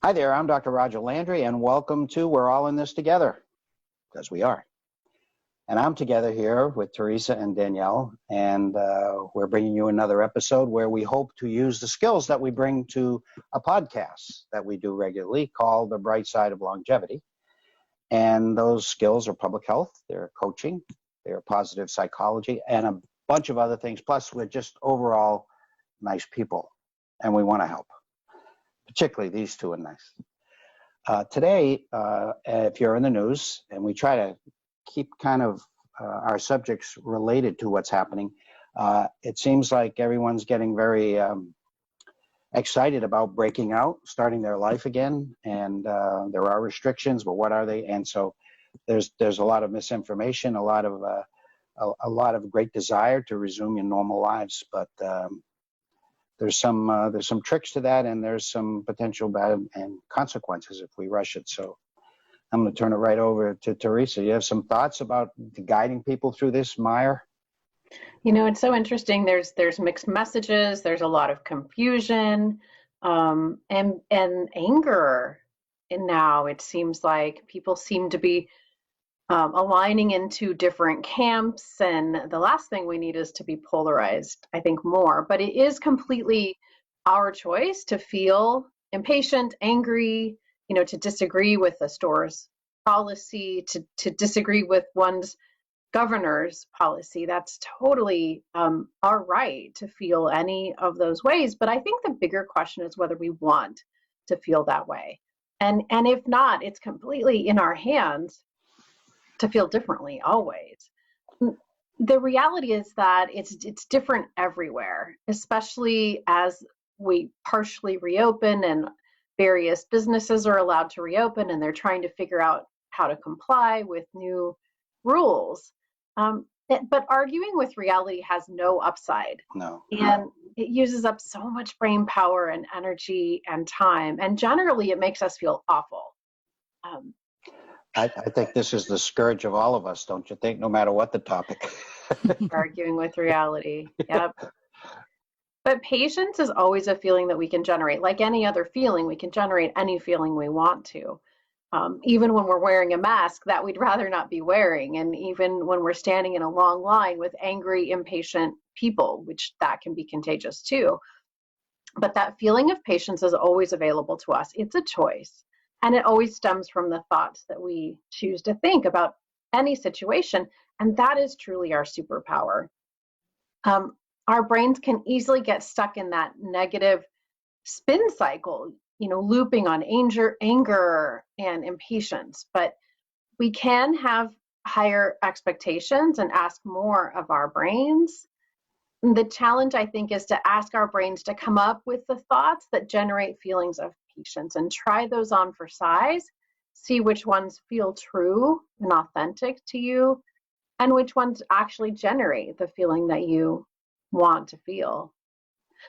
Hi there, I'm Dr. Roger Landry, and welcome to We're All in This Together, because we are. And I'm together here with Teresa and Danielle, and we're bringing you another episode where we hope to use the skills that we bring to a podcast that we do regularly called The Bright Side of Longevity. And those skills are public health, they're coaching, they're positive psychology, and a bunch of other things. Plus, we're just overall nice people, and we want to help. Particularly these two are nice. Today, if you're in the news, and we try to keep kind of our subjects related to what's happening, it seems like everyone's getting very excited about breaking out, starting their life again, and there are restrictions, but what are they? And so there's a lot of misinformation, a lot of great desire to resume your normal lives, but there's some tricks to that, and there's some potential bad and consequences if we rush it. So I'm going to turn it right over to Teresa. You have some thoughts about guiding people through this mire? You know, it's so interesting. There's mixed messages. There's a lot of confusion and anger. And now it seems like people seem to be aligning into different camps, and the last thing we need is to be polarized, I think, more. But it is completely our choice to feel impatient, angry, to disagree with the store's policy, to disagree with one's governor's policy. That's totally our right to feel any of those ways. But I think the bigger question is whether we want to feel that way. And if not, it's completely in our hands to feel differently always. The reality is that it's different everywhere, especially as we partially reopen and various businesses are allowed to reopen and they're trying to figure out how to comply with new rules. But arguing with reality has no upside. No. And it uses up so much brain power and energy and time. And generally, it makes us feel awful. I think this is the scourge of all of us, don't you think, no matter what the topic? Arguing with reality. Yep. But patience is always a feeling that we can generate. Like any other feeling, we can generate any feeling we want to. Even when we're wearing a mask that we'd rather not be wearing. And even when we're standing in a long line with angry, impatient people, which that can be contagious too. But that feeling of patience is always available to us. It's a choice. And it always stems from the thoughts that we choose to think about any situation. And that is truly our superpower. Our brains can easily get stuck in that negative spin cycle, looping on anger and impatience. But we can have higher expectations and ask more of our brains. The challenge, I think, is to ask our brains to come up with the thoughts that generate feelings of patience and try those on for size, see which ones feel true and authentic to you, and which ones actually generate the feeling that you want to feel.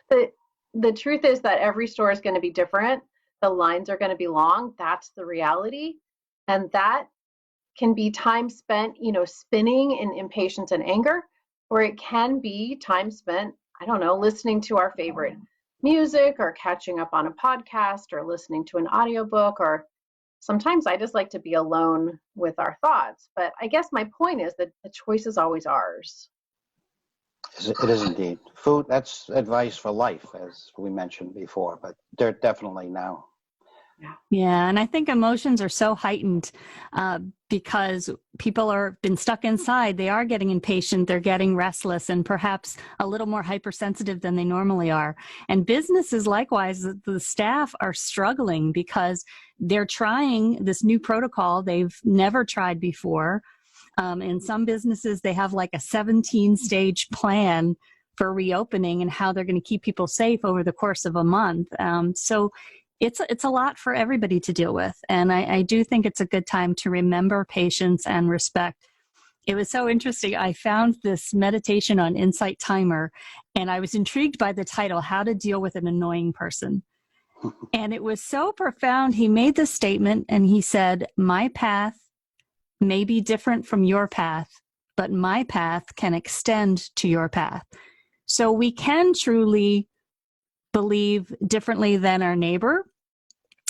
The truth is that every store is going to be different. The lines are going to be long. That's the reality. And that can be time spent, spinning in impatience and anger, or it can be time spent, listening to our favorite music or catching up on a podcast or listening to an audiobook, or sometimes I just like to be alone with our thoughts. But I guess my point is that the choice is always ours. It is indeed. Food, that's advice for life, as we mentioned before, but they're definitely now. Yeah, and I think emotions are so heightened because people are been stuck inside. They are getting impatient, they're getting restless, and perhaps a little more hypersensitive than they normally are. And businesses, likewise, the staff are struggling because they're trying this new protocol they've never tried before. In some businesses, they have like a 17-stage plan for reopening and how they're going to keep people safe over the course of a month. So it's a lot for everybody to deal with. And I do think it's a good time to remember patience and respect. It was so interesting. I found this meditation on Insight Timer, and I was intrigued by the title, How to Deal with an Annoying Person. And it was so profound. He made this statement, and he said, my path may be different from your path, but my path can extend to your path. So we can truly believe differently than our neighbor.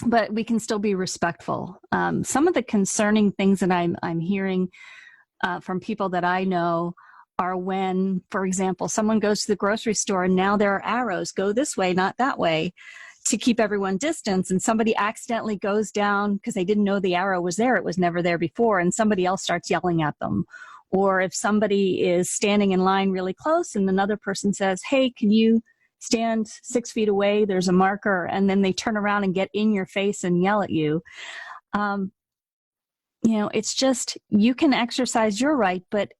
but we can still be respectful. Some of the concerning things that I'm hearing from people that I know are when, for example, someone goes to the grocery store and now there are arrows, go this way, not that way, to keep everyone distance, and somebody accidentally goes down because they didn't know the arrow was there, it was never there before, and somebody else starts yelling at them. Or if somebody is standing in line really close and another person says, hey, can you stand 6 feet away, there's a marker, and then they turn around and get in your face and yell at you. It's just, you can exercise your right, but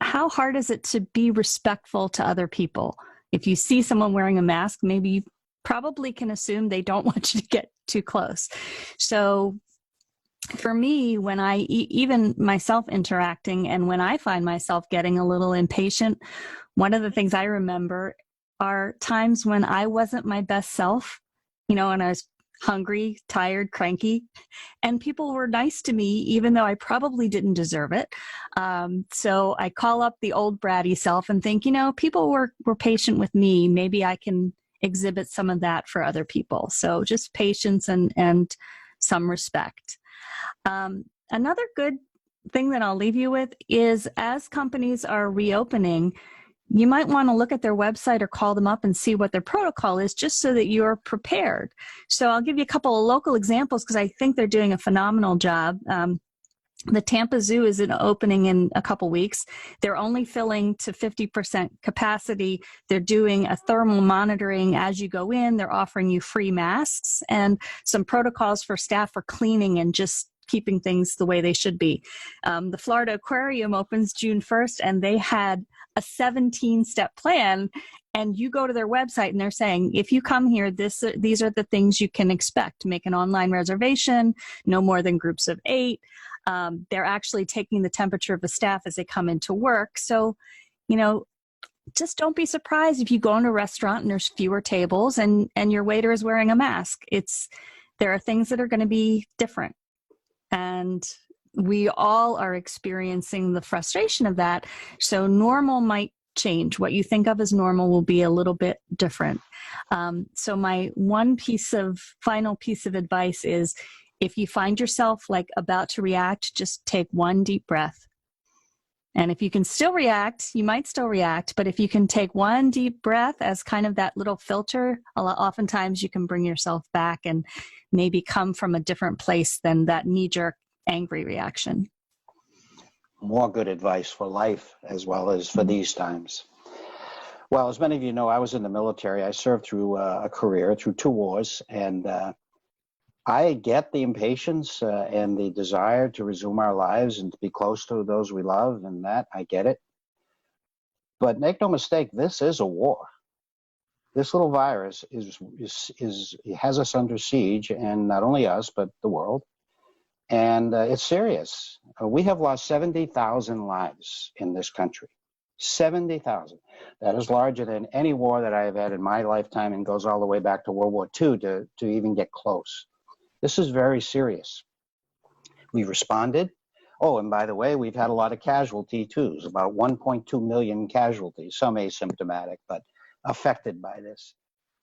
how hard is it to be respectful to other people? If you see someone wearing a mask, maybe you probably can assume they don't want you to get too close. So for me, when I, even myself interacting, and when I find myself getting a little impatient, one of the things I remember are times when I wasn't my best self, when I was hungry, tired, cranky, and people were nice to me, even though I probably didn't deserve it. So I call up the old bratty self and think, people were patient with me. Maybe I can exhibit some of that for other people. So just patience and some respect. Another good thing that I'll leave you with is, as companies are reopening, you might want to look at their website or call them up and see what their protocol is, just so that you're prepared. So I'll give you a couple of local examples because I think they're doing a phenomenal job. The Tampa Zoo is opening in a couple weeks. They're only filling to 50% capacity. They're doing a thermal monitoring as you go in. They're offering you free masks and some protocols for staff for cleaning and just keeping things the way they should be. The Florida Aquarium opens June 1st, and they had a 17-step plan. And you go to their website and they're saying, if you come here, these are the things you can expect. Make an online reservation, no more than groups of 8. They're actually taking the temperature of the staff as they come into work. So, just don't be surprised if you go into a restaurant and there's fewer tables and your waiter is wearing a mask. There are things that are going to be different. And we all are experiencing the frustration of that. So normal might change. What you think of as normal will be a little bit different. So my final piece of advice is, if you find yourself about to react, just take one deep breath. And if you can still react, you might still react, but if you can take one deep breath as kind of that little filter, oftentimes you can bring yourself back and maybe come from a different place than that knee-jerk angry reaction. More good advice for life as well as for these times. Well, as many of you know, I was in the military. I served through a career, through 2 wars, and I get the impatience and the desire to resume our lives and to be close to those we love, and that, I get it. But make no mistake, this is a war. This little virus has us under siege, and not only us, but the world. And it's serious. We have lost 70,000 lives in this country. 70,000. That is larger than any war that I have had in my lifetime, and goes all the way back to World War II to even get close. This is very serious. We responded. Oh, and by the way, we've had a lot of casualty too. It's about 1.2 million casualties, some asymptomatic, but affected by this.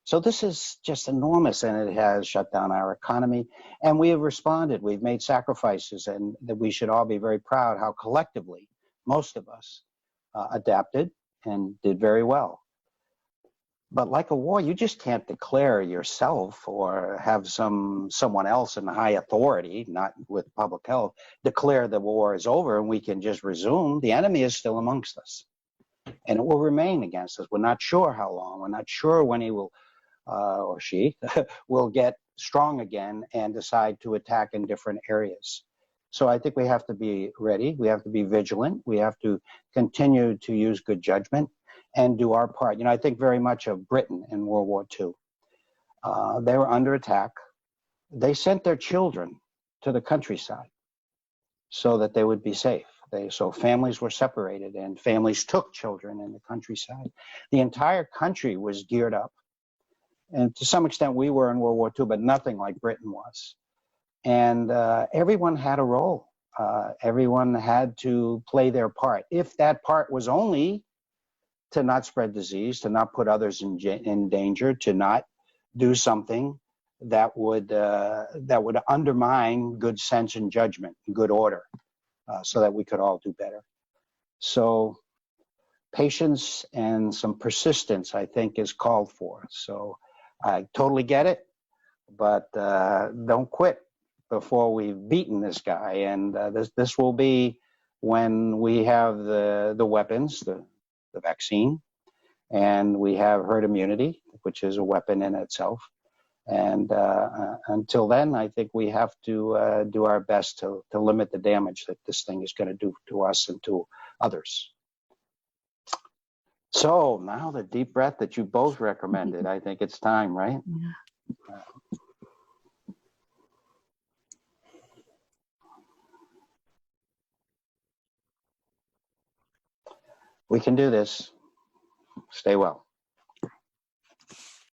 So this is just enormous, and it has shut down our economy. And we have responded. We've made sacrifices, and that we should all be very proud how collectively, most of us, adapted and did very well. But like a war, you just can't declare yourself or have someone else in high authority, not with public health, declare the war is over and we can just resume. The enemy is still amongst us, and it will remain against us. We're not sure how long. We're not sure when he will, or she, will get strong again and decide to attack in different areas. So I think we have to be ready. We have to be vigilant. We have to continue to use good judgment and do our part. I think very much of Britain in World War II. They were under attack. They sent their children to the countryside so that they would be safe. So families were separated, and families took children in the countryside. The entire country was geared up. And to some extent, we were in World War II, but nothing like Britain was. And everyone had a role. Everyone had to play their part. If that part was only to not spread disease, to not put others in danger, to not do something that would undermine good sense and judgment, good order, so that we could all do better. So patience and some persistence, I think, is called for. So I totally get it, but don't quit before we've beaten this guy. And this will be when we have the weapons, the vaccine, and we have herd immunity, which is a weapon in itself. And until then, I think we have to do our best to limit the damage that this thing is going to do to us and to others. So now the deep breath that you both recommended, I think it's time, right? Yeah. We can do this. Stay well.